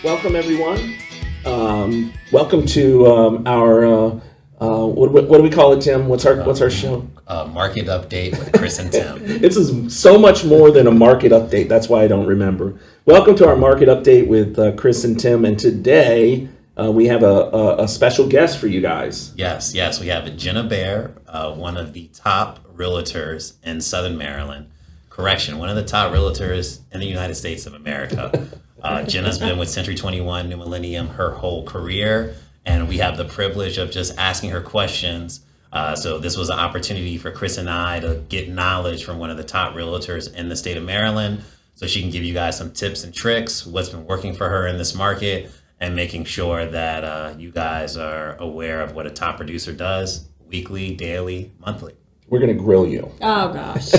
welcome everyone. Welcome to our what do we call it, Tim? What's our show? Market update with Chris and Tim. This is so much more than a market update. That's why I don't remember. Welcome to our market update with Chris and Tim, and today we have a special guest for you guys. Yes, we have Jenna Bear, one of the top realtors in Southern Maryland. Correction, one of the top realtors in the United States of America. Jenna's been with Century 21, New Millennium, her whole career, and we have the privilege of just asking her questions. So this was an opportunity for Chris and I to get knowledge from one of the top realtors in the state of Maryland, so she can give you guys some tips and tricks, what's been working for her in this market, and making sure that you guys are aware of what a top producer does weekly, daily, monthly. We're going to grill you. Oh, gosh.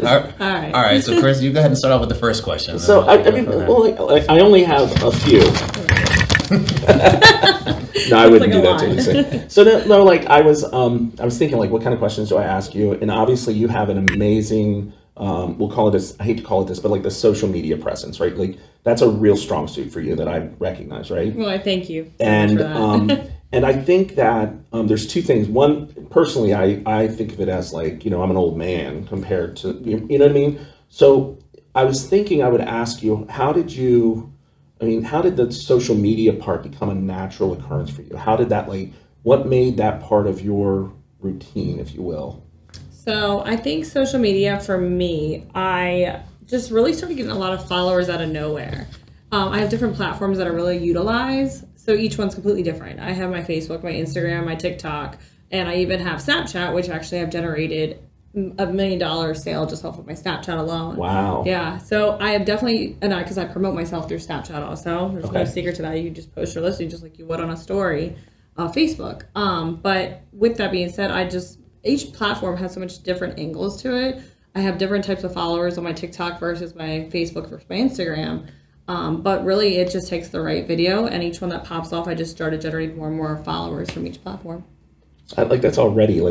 All right. So, Chris, you go ahead and start off with the first question. So, I only have a few. No, I wouldn't do that to you. So, I was thinking, what kind of questions do I ask you? And obviously, you have an amazing, we'll call it this, I hate to call it this, but the social media presence, right? That's a real strong suit for you that I recognize, right? Well, I thank you and for that. And I think that there's two things. One, personally, I think of it as I'm an old man compared to, you know what I mean? So I was thinking I would ask you, how did the social media part become a natural occurrence for you? How did that, what made that part of your routine, if you will? So I think social media for me, I just really started getting a lot of followers out of nowhere. I have different platforms that I really utilize. So each one's completely different. I have my Facebook, my Instagram, my TikTok, and I even have Snapchat, which actually I've generated $1 million sale just off of my Snapchat alone. Wow. Yeah. So I have definitely, and because I promote myself through Snapchat also. There's no secret to that. You just post your listing just like you would on a story, Facebook. But with that being said, each platform has so much different angles to it. I have different types of followers on my TikTok versus my Facebook versus my Instagram. But really, it just takes the right video, and each one that pops off, I just started generating more and more followers from each platform. That's already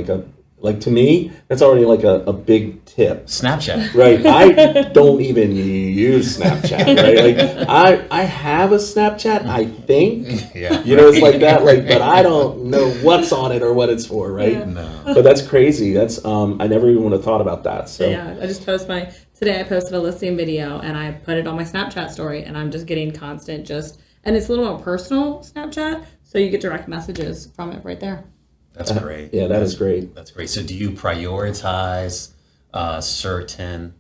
to me, that's already a big tip. Snapchat. Right. I don't even use Snapchat, right? I have a Snapchat, I think. Yeah. It's like that, but I don't know what's on it or what it's for, right? Yeah. No. But that's crazy. That's I never even would have thought about that. So yeah, I just today I posted a listing video and I put it on my Snapchat story, and I'm just getting constant and it's a little more personal Snapchat, so you get direct messages from it right there. That's great. Yeah, that's great. That's great. So do you prioritize certain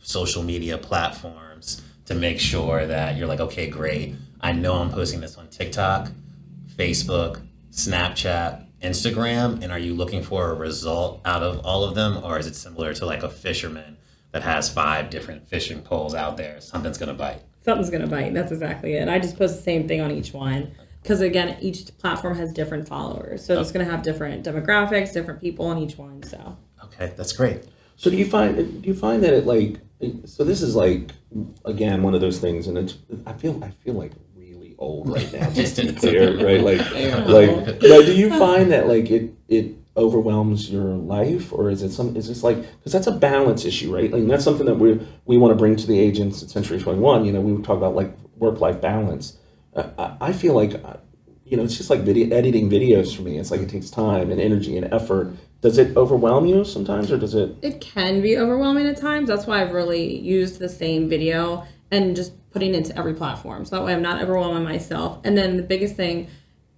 social media platforms to make sure that you're okay, great, I know I'm posting this on TikTok, Facebook, Snapchat, Instagram, and are you looking for a result out of all of them, or is it similar to a fisherman that has 5 different fishing poles out there? Something's going to bite. Something's going to bite. That's exactly it. I just post the same thing on each one. Because again, each platform has different followers, so it's going to have different demographics, different people on each one. So okay, that's great. So do you find that it so this is again one of those things, and I feel really old right now, just to be clear, right? Do you find that it overwhelms your life, or is this because that's a balance issue, right? That's something that we want to bring to the agents at Century 21. We talk about work-life balance. I feel it's just editing videos for me. It's it takes time and energy and effort. Does it overwhelm you sometimes, or does it? It can be overwhelming at times. That's why I've really used the same video and just putting it into every platform. So that way I'm not overwhelming myself. And then the biggest thing,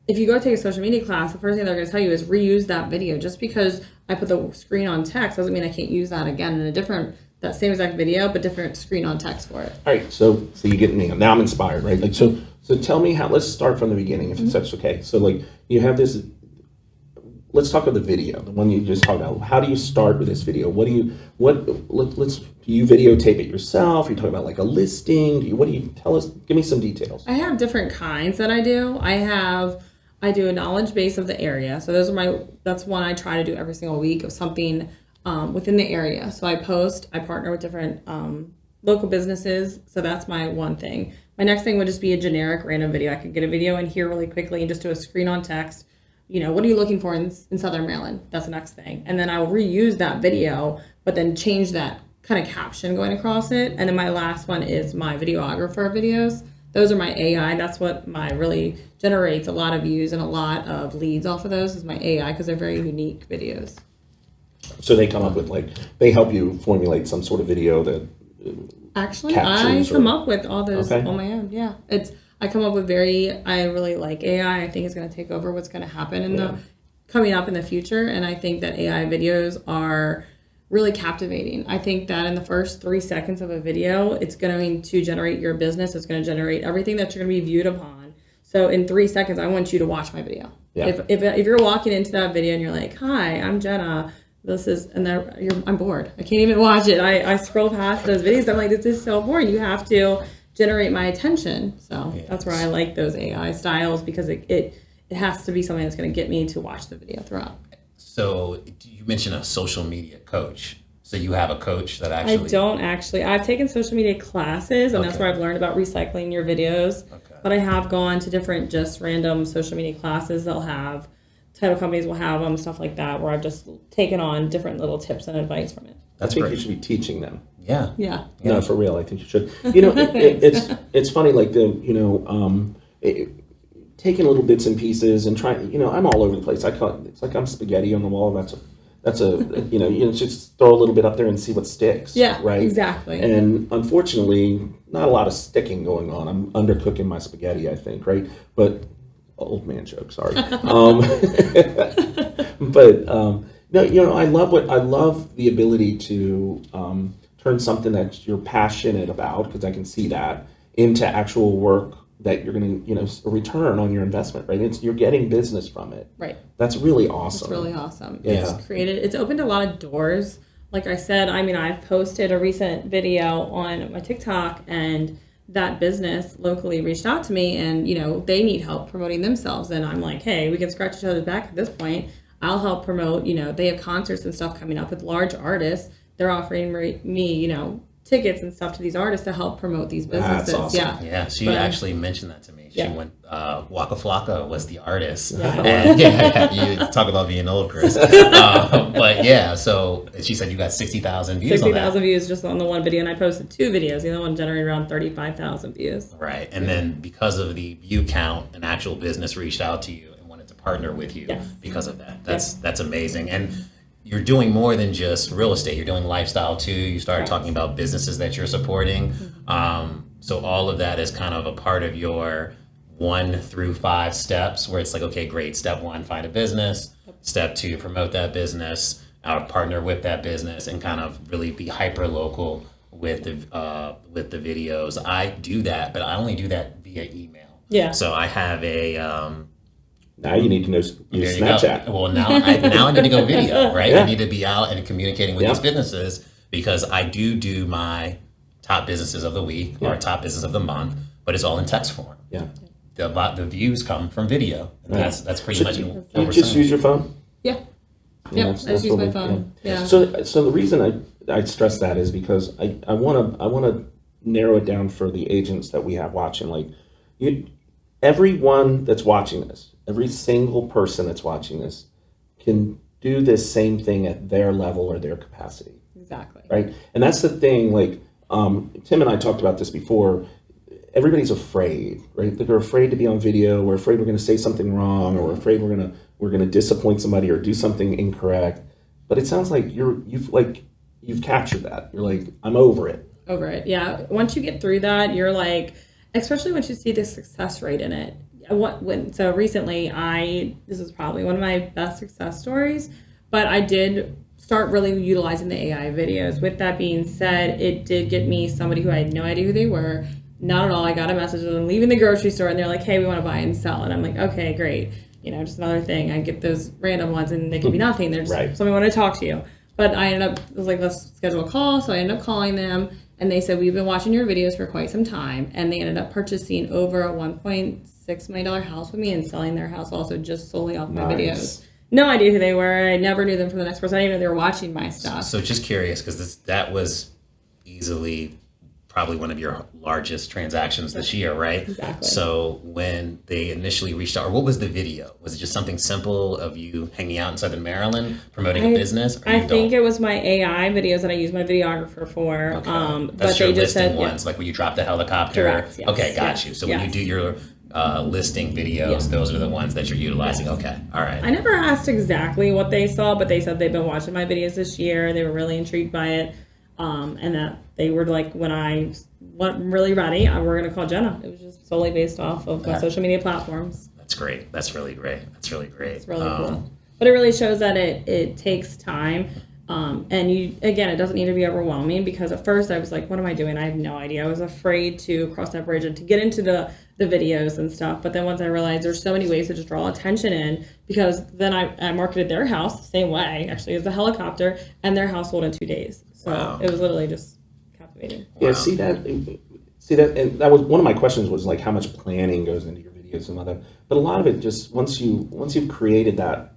if you go take a social media class, the first thing they're going to tell you is reuse that video. Just because I put the screen on text doesn't mean I can't use that again in that same exact video, but different screen on text for it. All right, so you get me. Now I'm inspired, right? So tell me how. Let's start from the beginning, if that's okay. So you have this. Let's talk about the video, the one you just talked about. How do you start with this video? Do you videotape it yourself? You talk about a listing? What do you tell us? Give me some details. I have different kinds that I do. I do a knowledge base of the area. So that's one I try to do every single week of something within the area. So I partner with different local businesses. So that's my one thing. My next thing would just be a generic random video. I could get a video in here really quickly and just do a screen on text. What are you looking for in Southern Maryland? That's the next thing. And then I will reuse that video, but then change that kind of caption going across it. And then my last one is my videographer videos. Those are my AI. That's what my really generates a lot of views and a lot of leads off of those is my AI because they're very unique videos. So they come up with they help you formulate some sort of video that Actually, I come up with all those on my own. Yeah, I come up with I really like AI. I think it's going to take over what's going to happen in coming up in the future. And I think that AI videos are really captivating. I think that in the first 3 seconds of a video, it's going to generate your business. It's going to generate everything that you're going to be viewed upon. So in 3 seconds, I want you to watch my video. Yeah. If you're walking into that video and you're like, "Hi, I'm Jenna. I'm bored. I can't even watch it. I scroll past those videos. I'm like, this is so boring. You have to generate my attention." So that's where I like those AI styles because it has to be something that's going to get me to watch the video throughout. So you mentioned a social media coach. So you have a coach that actually... I don't actually. I've taken social media classes, and that's where I've learned about recycling your videos. Okay. But I have gone to different just random social media classes. They'll have, title companies will have them, stuff like that, where I've just taken on different little tips and advice from it. I think you should be teaching them. Yeah. No, for real. I think you should. It's funny, taking little bits and pieces and trying, I'm all over the place. It's like I'm spaghetti on the wall. That's just throw a little bit up there and see what sticks. Yeah, right. Exactly. And unfortunately, not a lot of sticking going on. I'm undercooking my spaghetti, I think, right? But old man joke, sorry. No, I love the ability to turn something that you're passionate about, because I can see that, into actual work that you're going to, a return on your investment, right? You're getting business from it. Right. That's really awesome. It's really awesome. Yeah. It's opened a lot of doors. Like I said, I've posted a recent video on my TikTok, and that business locally reached out to me, and, they need help promoting themselves. And I'm like, hey, we can scratch each other's back at this point. I'll help promote, they have concerts and stuff coming up with large artists. They're offering me, tickets and stuff to these artists to help promote these businesses. That's awesome. Yeah, she actually mentioned that to me. She went, Waka Flocka was the artist. Yeah. And you talk about being old, Chris. So she said you got 60,000 views 60,000 views just on the one video, and I posted 2 videos. The other one generated around 35,000 views. Right, and then because of the view count, an actual business reached out to you and wanted to partner with you because of that. That's amazing. And you're doing more than just real estate. You're doing lifestyle too. You started talking about businesses that you're supporting. So all of that is kind of a part of your 1 through 5 steps, where it's like, okay, great. Step 1, find a business. Step 2, promote that business, partner with that business, and kind of really be hyper local with the videos. I do that, but I only do that via email. Yeah. So I have a now you need to know use Snapchat. Well, now I need to go video, right? I need to be out and communicating with these businesses, because I do my top businesses of the week or top business of the month, but it's all in text form. Yeah. The views come from video. And that's pretty much what you we're just saying. use your phone? Yeah. I just use my phone. Yeah. So the reason I stress that is because I want to narrow it down for the agents that we have watching. Everyone that's watching this, every single person that's watching this, can do this same thing at their level or their capacity. Exactly. Right? And that's the thing, Tim and I talked about this before. Everybody's afraid, right? They're afraid to be on video. We're afraid we're going to say something wrong, or we're afraid we're going to disappoint somebody or do something incorrect. But it sounds like you've captured that. You're like, I'm over it. Over it, yeah. Once you get through that, you're like, especially once you see the success rate in it. So recently, this is probably one of my best success stories, but I did start really utilizing the AI videos. With that being said, it did get me somebody who I had no idea who they were. Not at all. I got a message of them leaving the grocery store, and they're like, hey, we want to buy and sell. And I'm like, okay, great. Just another thing. I get those random ones, and they could be nothing. They're just somebody want to talk to you. But it was like, let's schedule a call. So I ended up calling them, and they said, we've been watching your videos for quite some time. And they ended up purchasing over a $1.6 million house with me and selling their house also just solely off my videos. No idea who they were. I never knew them from the next person. I didn't even know they were watching my stuff. So just curious, because that was easily probably one of your largest transactions this year, right? Exactly. So when they initially reached out, or what was the video? Was it just something simple of you hanging out in Southern Maryland promoting a business? Or I think it was my AI videos that I use my videographer for. Okay. But That's they your just listing said ones, like when you drop the helicopter. Correct, yes, Okay, got yes, you. So when you yes. do your listing videos, those are the ones that you're utilizing. Yes. Okay, all right. I never asked exactly what they saw, but they said they've been watching my videos this year. They were really intrigued by it. And that they were like, when I went really ready, we're going to call Jenna. It was just solely based off of my social media platforms. That's great. That's really great. That's really great. It's really cool. But it really shows that it takes time. And again, it doesn't need to be overwhelming, because at first I was like, what am I doing? I have no idea. I was afraid to cross that bridge and to get into the videos and stuff. But then once I realized there's so many ways to just draw attention in, because then I marketed their house the same way, actually, as the helicopter, and their house sold in 2 days. So It was literally just captivating. Yeah, see that, and that was one of my questions, was like how much planning goes into your videos and other. But a lot of it just once you've created that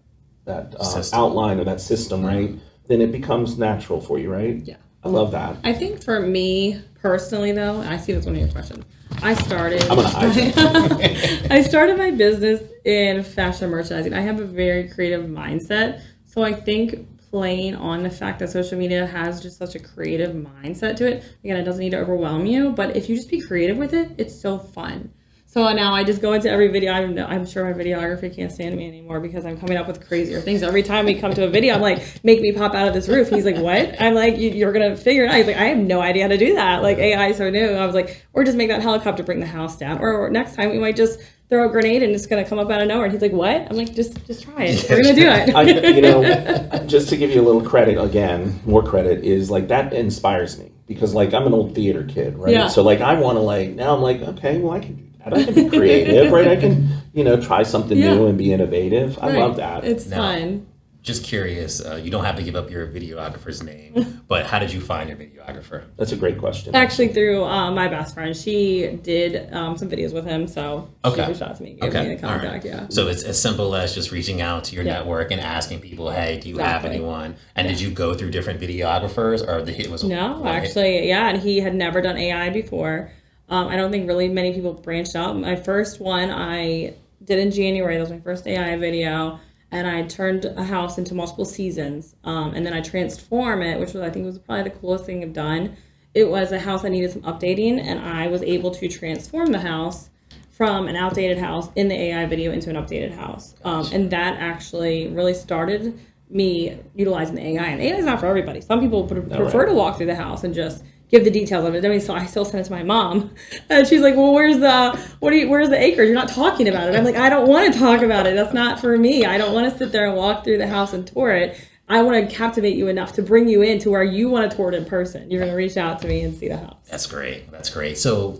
outline or that system, right, then it becomes natural for you, right? Yeah. I love that. I think for me personally, though, I see that's one of your questions. I started my business in fashion merchandising. I have a very creative mindset. So I think playing on the fact that social media has just such a creative mindset to it, again, it doesn't need to overwhelm you, but if you just be creative with it, it's so fun. So now I just go into every video. I'm sure my videographer can't stand me anymore, because I'm coming up with crazier things. Every time we come to a video, I'm like, make me pop out of this roof. He's like, what? I'm like, you're going to figure it out. He's like, I have no idea how to do that. Like, AI is so new. I was like, or just make that helicopter bring the house down. Or next time we might just throw a grenade and it's going to come up out of nowhere. And he's like, what? I'm like, just try it. We're going to do it. Just to give you a little credit, again, more credit, is like that inspires me, because like I'm an old theater kid, right? Yeah. So like I want to now I'm like, okay, well I can do that. I can be creative, right? I can, try something new and be innovative. I love that. It's fun. Just curious, you don't have to give up your videographer's name, but how did you find your videographer? That's a great question. Actually, through my best friend. She did some videos with him, so she reached out to me, gave me the contact, So it's as simple as just reaching out to your network and asking people, hey, do you have anyone? And did you go through different videographers, or it was No, actually, and he had never done AI before. I don't think really many people branched out. My first one I did in January. That was my first AI video. And I turned a house into multiple seasons. And then I transformed it, which I think was probably the coolest thing I've done. It was a house that needed some updating, and I was able to transform the house from an outdated house in the AI video into an updated house. And that actually really started me utilizing the AI. And AI is not for everybody. Some people prefer to walk through the house and just give the details of it. I mean, so I still send it to my mom, and she's like, "Well, where's the acres? You're not talking about it." I'm like, "I don't want to talk about it. That's not for me. I don't want to sit there and walk through the house and tour it. I want to captivate you enough to bring you in to where you want to tour it in person. You're going to reach out to me and see the house." That's great. That's great. So,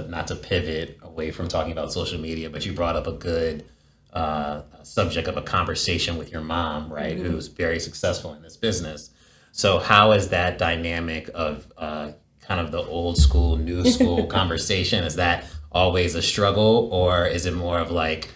not to pivot away from talking about social media, but you brought up a good subject of a conversation with your mom, right? Mm-hmm. Who's very successful in this business. So how is that dynamic of kind of the old school, new school conversation? Is that always a struggle, or is it more of like,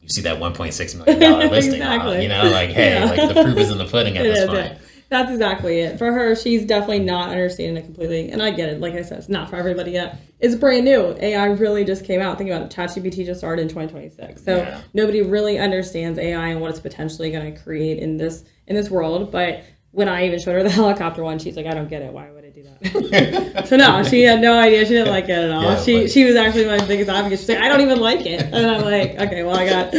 you see that $1.6 million listing, exactly. Like, hey, like the proof is in the pudding at this point. Yeah. That's exactly it. For her, she's definitely not understanding it completely. And I get it. Like I said, it's not for everybody yet. It's brand new. AI really just came out. Think about it. ChatGPT just started in 2026. So nobody really understands AI and what it's potentially going to create in this world. But when I even showed her the helicopter one, she's like, I don't get it. Why would I do that? So no, she had no idea. She didn't like it at all. Yeah, she was actually my biggest advocate. She's like, I don't even like it. And I'm like, okay, well, I got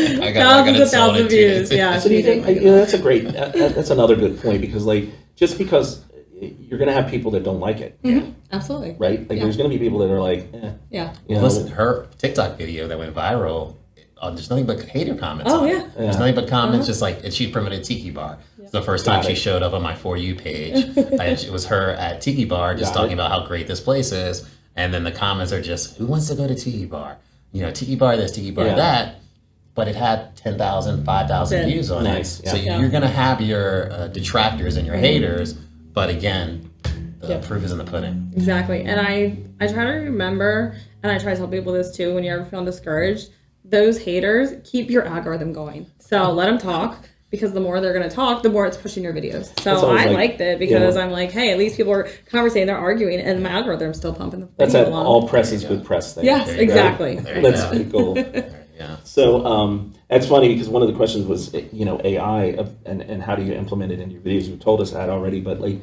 thousands of views. Yeah. So do you think, that's a great, that's another good point, because like, just because you're going to have people that don't like it. Mm-hmm. Absolutely. Right? Like there's going to be people that are like, Yeah. Listen, her TikTok video that went viral, there's nothing but hater comments on it. There's nothing but comments, just like, and she promoted Tiki Bar. It's the first time she showed up on my For You page. It was her at Tiki Bar just talking about how great this place is. And then the comments are just, who wants to go to Tiki Bar? Tiki Bar this, Tiki Bar that. But it had 10,000, 5,000 views on it. So you're going to have your detractors and your haters. But again, the proof is in the pudding. Exactly. And I try to remember, and I try to tell people this too, when you're ever feeling discouraged, those haters, keep your algorithm going. So let them talk, because the more they're going to talk, the more it's pushing your videos. That's So always I like- liked it because I'm like, hey, at least people are conversating, they're arguing, and my algorithm's still pumping the That's video that along. all press is good press thing. Yes, There you go. exactly. There you That's go. pretty cool. Yeah. So that's funny because one of the questions was, AI and how do you implement it in your videos? You told us that already, but like,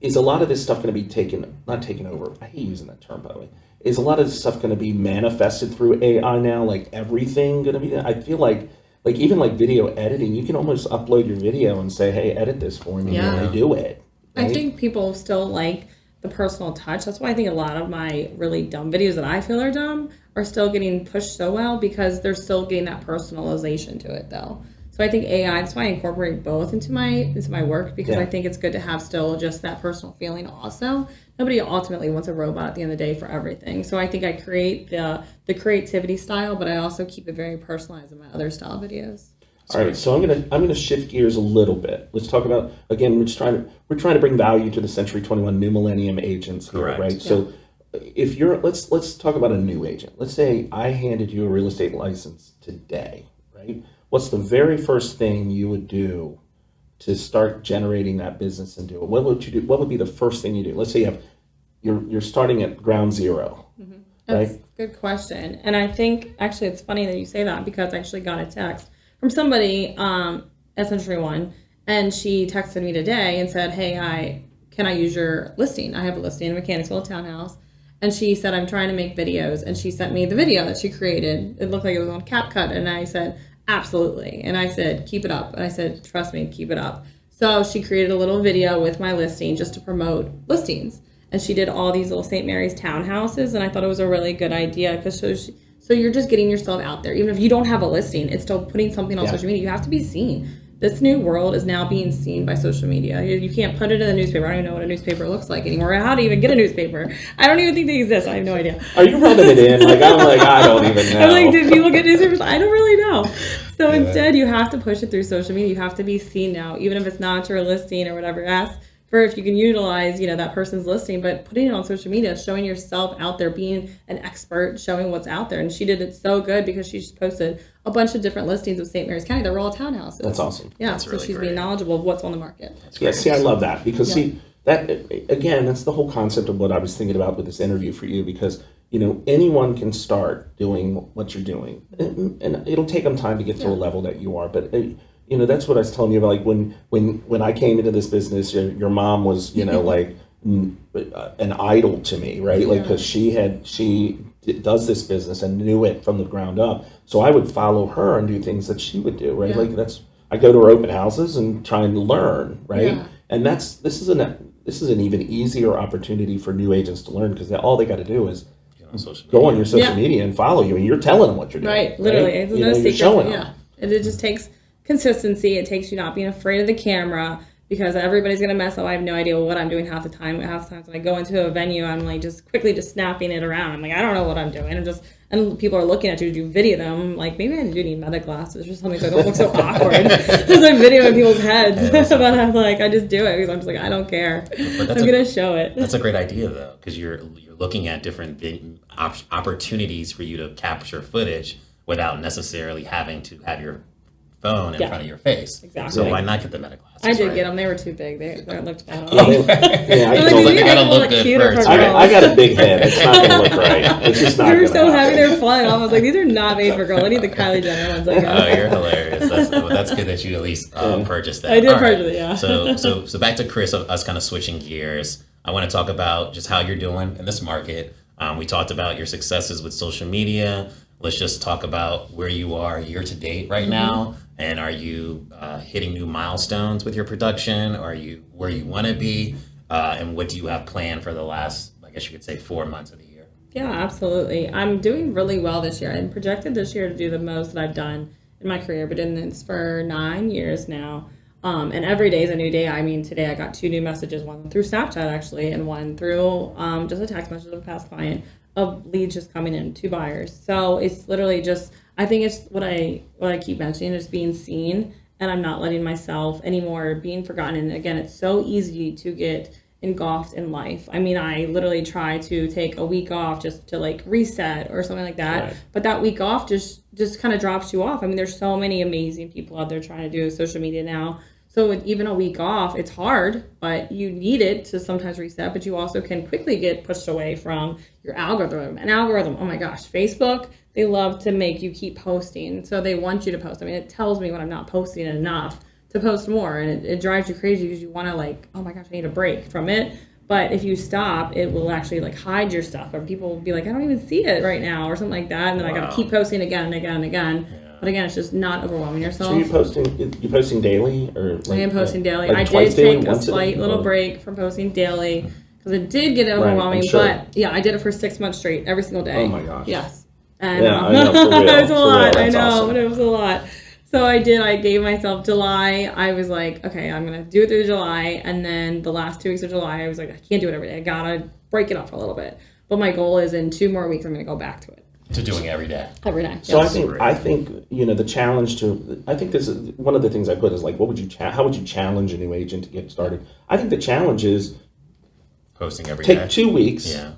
is a lot of this stuff going to be not taken over? I hate using that term, by the way. Is a lot of this stuff going to be manifested through AI now? Like everything going to be? I feel like even like video editing, you can almost upload your video and say, hey, edit this for me, Yeah. and they do it. I right? think people still like the personal touch. That's why I think a lot of my really dumb videos that I feel are dumb are still getting pushed so well because they're still getting that personalization to it though. So I think AI, that's why I incorporate both into my work because Yeah. I think it's good to have still just that personal feeling also. Nobody ultimately wants a robot at the end of the day for everything. So I think I create the creativity style, but I also keep it very personalized in my other style videos. All right, so I'm gonna shift gears a little bit. Let's talk about, again, we're trying to bring value to the Century 21 New Millennium agents here, Correct. right? Yeah. So if let's talk about a new agent. Let's say I handed you a real estate license today, right? What's the very first thing you would do to start generating that business and do it? What would you do? What would be the first thing you do? Let's say you're starting at ground zero, That's right? a good question. And I think actually it's funny that you say that because I actually got a text from somebody at Century One, and she texted me today and said, hey, can I use your listing? I have a listing in Mechanicsville townhouse. And she said, I'm trying to make videos. And she sent me the video that she created. It looked like it was on CapCut. And I said, absolutely. And I said, keep it up. And I said, trust me, keep it up. So she created a little video with my listing just to promote listings. And she did all these little St. Mary's townhouses. And I thought it was a really good idea because so you're just getting yourself out there. Even if you don't have a listing, it's still putting something on Yeah. social media. You have to be seen. This new world is now being seen by social media. You can't put it in the newspaper. I don't even know what a newspaper looks like anymore. How to even get a newspaper. I don't even think they exist. I have no idea. Are you rubbing it in? Like I don't even know. I'm like, do people get newspapers? I don't really know. So instead, you have to push it through social media. You have to be seen now, even if it's not your listing or whatever. Ask for if you can utilize, that person's listing, but putting it on social media, showing yourself out there, being an expert, showing what's out there. And she did it so good because she just posted a bunch of different listings of St. Mary's County. They were all townhouses. That's awesome. Yeah, That's so really she's great. being knowledgeable of what's on the market. Yeah, see, I love that because Yeah. see that again, that's the whole concept of what I was thinking about with this interview for you because anyone can start doing what you're doing, and it'll take them time to get to a level that you are. But that's what I was telling you about. Like when I came into this business, your mom was like an idol to me, right? Like because she does this business and knew it from the ground up. So I would follow her and do things that she would do, right? Yeah. Like I go to her open houses and try and learn, right? Yeah. And this is an even easier opportunity for new agents to learn because all they got to do is On social go media. on your social Yeah. media and follow you, and you're telling them what you're doing. Right, literally. Right? It's You no know, you're secret. showing Yeah. them. And it just takes consistency. It takes you not being afraid of the camera because everybody's going to mess up. I have no idea what I'm doing half the time. Half the times when I go into a venue, I'm like just quickly just snapping it around. I'm like, I don't know what I'm doing. And people are looking at you to video them. I'm like, maybe I do need meta glasses or something so I don't look so awkward. Because I'm videoing people's heads. But I'm like, I just do it because I'm just like, I don't care. I'm that's going to show it. That's a great idea though, because you're looking at different opportunities for you to capture footage without necessarily having to have your phone in Yeah. front of your face. Exactly. So why not get the meta glasses? I did right? get them. They were too big. They looked bad. Yeah, I I'm like, told maybe they they gotta will look good cuter first. for I girls. got a big head. It's not going to look right. It's just not They were going to so heavy, happen. they're flying off. I was like, these are not made for girls. I need the Kylie Jenner ones, I Oh, guess. you're hilarious. That's good that you at least purchased that. I did All right. purchase it, yeah. So back to Chris, of us kind of switching gears. I want to talk about just how you're doing in this market. We talked about your successes with social media. Let's just talk about where you are year to date right now. And are you hitting new milestones with your production? Are you where you want to be? And what do you have planned for the last, I guess you could say, 4 months of the year? Yeah, absolutely. I'm doing really well this year. I'm projected this year to do the most that I've done in my career. Been in this for 9 years now. And every day is a new day. I mean, today I got 2 new messages, one through Snapchat actually, and one through just a text message of a past client of leads just coming in, 2 buyers. So it's literally just, I think it's what I keep mentioning, is being seen, and I'm not letting myself anymore being forgotten. And again, it's so easy to get engulfed in life. I mean, I literally try to take a week off just to like reset or something like that. Right. But that week off just kind of drops you off. I mean, there's so many amazing people out there trying to do social media now. So with even a week off, it's hard, but you need it to sometimes reset. But you also can quickly get pushed away from your algorithm. An algorithm, oh my gosh, Facebook, they love to make you keep posting. So they want you to post. I mean, it tells me when I'm not posting enough to post more. And it drives you crazy because you want to like, oh my gosh, I need a break from it. But if you stop, it will actually like hide your stuff. Or people will be like, I don't even see it right now or something like that. And then I got to keep posting again and again and again. Yeah. But again, it's just not overwhelming yourself. So you posting daily or? Like, I am posting daily. Like I did take a slight little break from posting daily because it did get overwhelming. Right, sure. But yeah, I did it for 6 months straight, every single day. Oh my gosh. Yes. And, yeah, I know, for real. It was a lot. I know, awesome. but it was a lot. So I gave myself July. I was like, okay, I'm going to do it through July. And then the last 2 weeks of July, I was like, I can't do it every day. I got to break it up for a little bit. But my goal is in 2 more weeks, I'm going to go back to it. To doing every day. Every day. So yes. I think the challenge I think this is one of the things I put is like, how would you challenge a new agent to get started? I think the challenge is posting every day. Take 2 weeks. Yeah.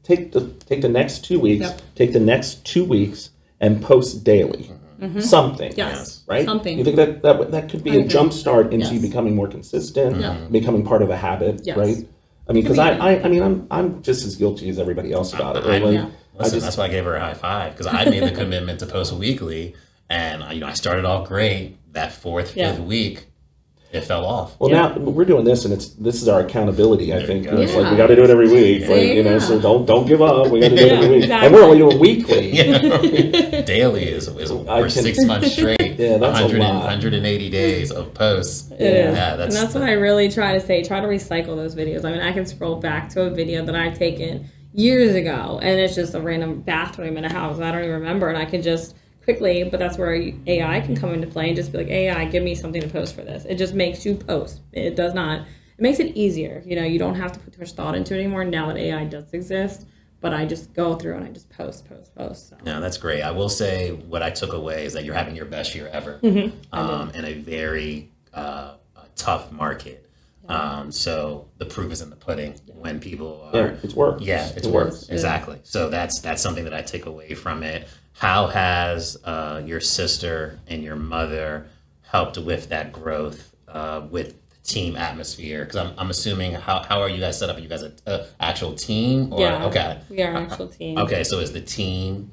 Take the next 2 weeks. Yep. Take the next 2 weeks and post daily. Mm-hmm. Something. Yes. Right? Something. You think that could be a jump start into becoming more consistent, becoming part of a habit, right? I mean, because I'm just as guilty as everybody else about it. Right? Listen, that's why I gave her a high five, because I made the commitment to post weekly, and I started off great. That fifth week, it fell off. Well, now we're doing this, and this is our accountability. I think it's like we got to do it every week. So don't give up. We got to do it every week, and we're only doing weekly. Daily is for 6 months straight. Yeah, that's 180 days of posts. It is. Yeah, and that's what I really try to say. Try to recycle those videos. I mean, I can scroll back to a video that I've taken years ago, and it's just a random bathroom in a house I don't even remember, and I can just quickly, but that's where AI can come into play and just be like, AI, give me something to post for this. It just makes you post. It does not, it makes it easier. You don't have to put too much thought into it anymore now that AI does exist, but I just go through and I just post. So. No, that's great. I will say what I took away is that you're having your best year ever in a very tough market. So the proof is in the pudding when people are. Yeah, it's work. Yeah, it's work. Exactly. So that's something that I take away from it. How has your sister and your mother helped with that growth with the team atmosphere? Because I'm assuming how are you guys set up? Are you guys an actual team? Or, yeah. Okay. We are an actual team. Okay, so is the team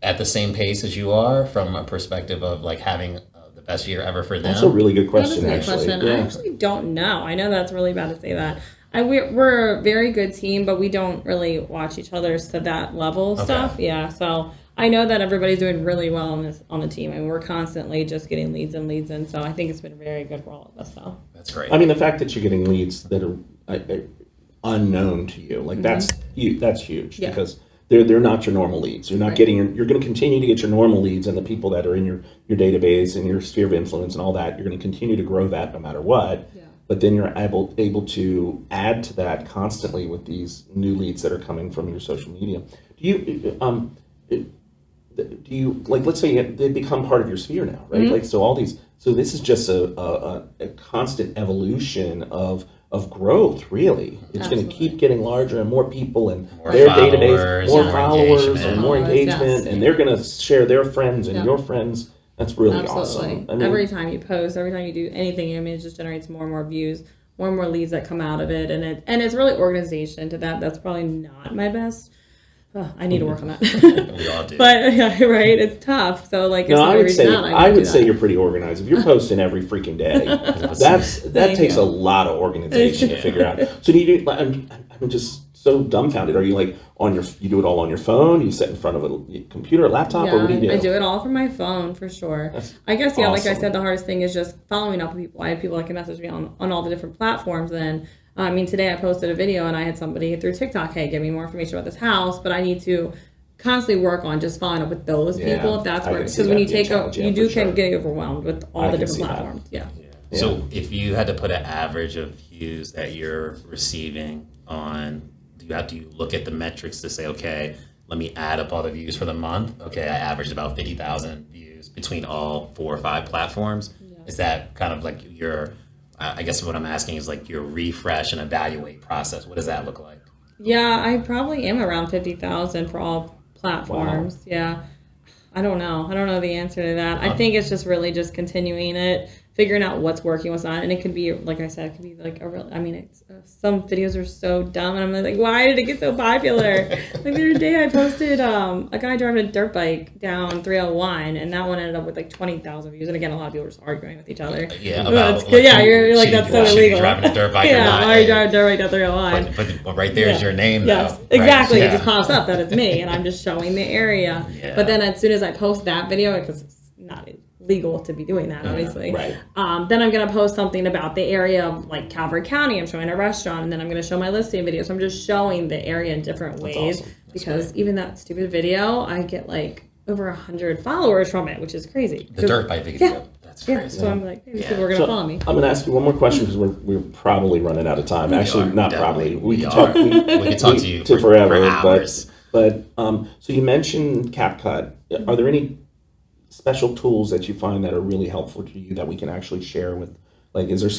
at the same pace as you are from a perspective of like having best year ever for them? That's a really good question, That's a good question. I actually don't know. I know that's really bad to say that. We're a very good team, but we don't really watch each other's to that level stuff. Yeah, so I know that everybody's doing really well on the team, and we're constantly just getting leads in. So I think it's been very good for all of us. So that's great. I mean, the fact that you're getting leads that are unknown to you, like that's huge because they're not your normal leads. You're not getting you're going to continue to get your normal leads and the people that are in your database and your sphere of influence and all that. You're going to continue to grow that no matter what. Yeah. But then you're able to add to that constantly with these new leads that are coming from your social media. Do you like, let's say they become part of your sphere now, right? Like so this is just a constant evolution of growth, really. It's going to keep getting larger and more people and their database, more followers and more engagement, and they're going to share their friends and your friends. That's really awesome. I mean, every time you post, every time you do anything, I mean, it just generates more and more views, more and more leads that come out of it, and it's really organization to that. That's probably not my best. Oh, I need to work on that. We all do. But right, it's tough. So like, no, I would say you're pretty organized. If you're posting every freaking day, that takes a lot of organization to figure out. So do you do? I'm just so dumbfounded. Are you like you do it all on your phone? You sit in front of a computer, a laptop, or what do you do? I do it all from my phone for sure. I guess awesome. Like I said, the hardest thing is just following up with people. I have people that can message me on all the different platforms. And I mean, today I posted a video and I had somebody through TikTok, hey, give me more information about this house, but I need to constantly work on just following up with those people. If that's where, because when you take up, you can get overwhelmed with all the different platforms. Yeah. So if you had to put an average of views that you're receiving on, do you look at the metrics to say, okay, let me add up all the views for the month? Okay, I averaged about 50,000 views between all 4 or 5 platforms. Yeah. Is that kind of like your I guess what I'm asking is like your refresh and evaluate process. What does that look like? Yeah, I probably am around 50,000 for all platforms. Wow. Yeah. I don't know the answer to that. I think it's just really just continuing it, figuring out what's working, what's not. And it could be, like I said, it could be like some videos are so dumb. And I'm like, why did it get so popular? Like the other day I posted a guy driving a dirt bike down 301, and that one ended up with like 20,000 views. And again, a lot of people were just arguing with each other. Yeah, about, like, you're like, that's so illegal. Driving a dirt bike or not. Why are you driving a dirt bike down 301? But right there is your name, yes, though. exactly. Right? It just pops up that it's me, and I'm just showing the area. Yeah. But then as soon as I post that video, because it's not legal to be doing that, obviously. Right. Then I'm going to post something about the area of like Calvert County. I'm showing a restaurant, and then I'm going to show my listing video. So I'm just showing the area in different ways. Awesome. Because great. Even that stupid video, I get like over 100 followers from it, which is crazy. The dirt bike video. Yeah. That's crazy. So I'm like, maybe people are going to follow me. I'm going to ask you one more question because we're probably running out of time. Actually, not probably. We can talk. We can talk to you forever. For hours. But so you mentioned CapCut. Are there any special tools that you find that are really helpful to you that we can actually share with? Like, is there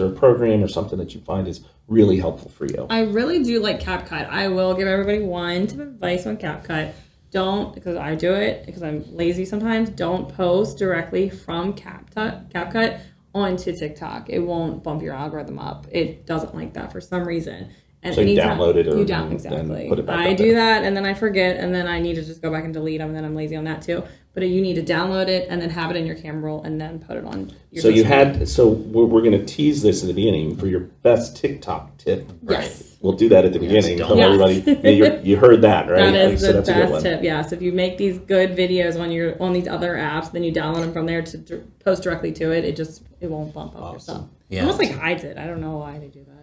a program or something that you find is really helpful for you? I really do like CapCut. I will give everybody one tip of advice on CapCut. Don't, because I do it, because I'm lazy sometimes, don't post directly from CapCut onto TikTok. It won't bump your algorithm up. It doesn't like that for some reason. And so you download it or exactly. Put it back I do that, and then I forget, and then I need to just go back and delete them, and then I'm lazy on that too. But you need to download it and then have it in your camera roll and then put it on your we're going to tease this in the beginning for your best TikTok tip. Yes. Right. We'll do that at the beginning. Tell yes. everybody you heard that, right? That is the that's best tip. Yes. If you make these good videos on these other apps, then you download them from there to post directly to it. It won't bump up your stuff. Yeah. It almost like hides it. I don't know why they do that.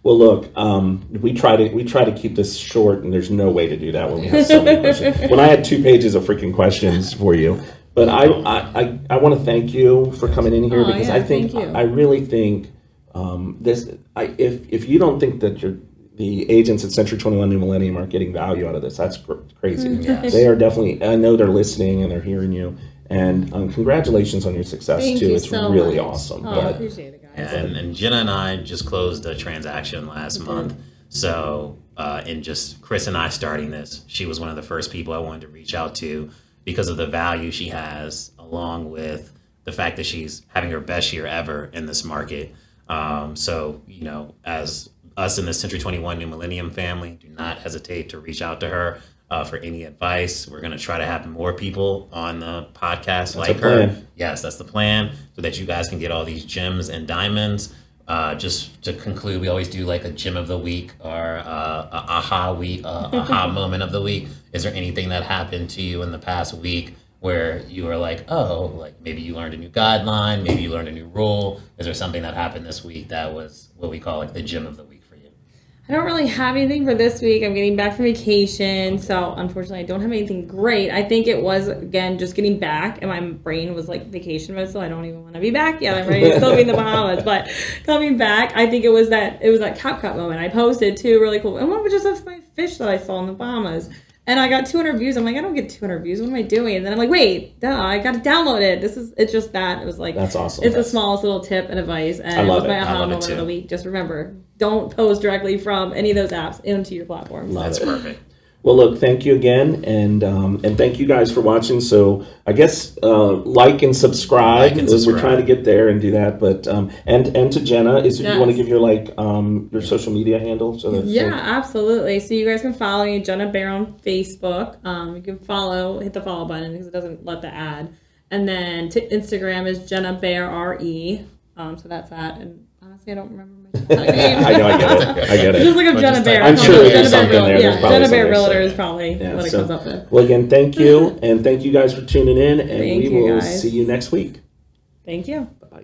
Well, look, we try to keep this short, and there's no way to do that when we have so many questions. When I had 2 pages of freaking questions for you, but I want to thank you for coming in here because I really think if you don't think that the agents at Century 21 New Millennium are getting value out of this, that's crazy. Yes. They are definitely. I know they're listening and they're hearing you. And congratulations on your success Thank too. you It's so really much. awesome. I appreciate it, guys. And Jenna and I just closed a transaction last month. So in just Chris and I starting this, she was one of the first people I wanted to reach out to because of the value she has, along with the fact that she's having her best year ever in this market. So, as us in the Century 21 New Millennium family, do not hesitate to reach out to her for any advice. We're going to try to have more people on the podcast like her. Yes, that's the plan, so that you guys can get all these gems and diamonds. Just to conclude, we always do like a gem of the week or a aha moment of the week. Is there anything that happened to you in the past week where you were like, oh, like maybe you learned a new guideline, maybe you learned a new rule? Is there something that happened this week that was what we call like the gem of the week? I don't really have anything for this week. I'm getting back from vacation, so unfortunately I don't have anything great. I think it was, again, just getting back, and my brain was like vacation mode, so I don't even want to be back yet. I'm ready to still be in the Bahamas, but coming back, I think it was that CapCut moment. I posted 2 really cool, and one was just of my fish that I saw in the Bahamas. And I got 200 views. I'm like, I don't get 200 views. What am I doing? And then I'm like, wait, duh, I got to download it. It's just that. It was like, that's awesome. It's the smallest little tip and advice. And I love it was my it. aha moment of the week. Just remember, don't post directly from any of those apps into your platforms. That's perfect. Well, look, thank you again, and thank you guys for watching. So I guess like and subscribe. We're trying to get there and do that. But and to Jenna, you want to give your your social media handle? Absolutely. So you guys can follow me, Jenna Bear, on Facebook. You can hit the follow button because it doesn't let the ad. And then Instagram is Jenna Bear RE. So that's that. And honestly, I don't remember my TikTok name. I know, I get it. Just look up Jenna Bear. I'm sure there's something there. Yeah, Jenna Bear Realtor is probably what it comes up with. Well, again, thank you, and thank you guys for tuning in, and we will see you next week. Thank you. Bye.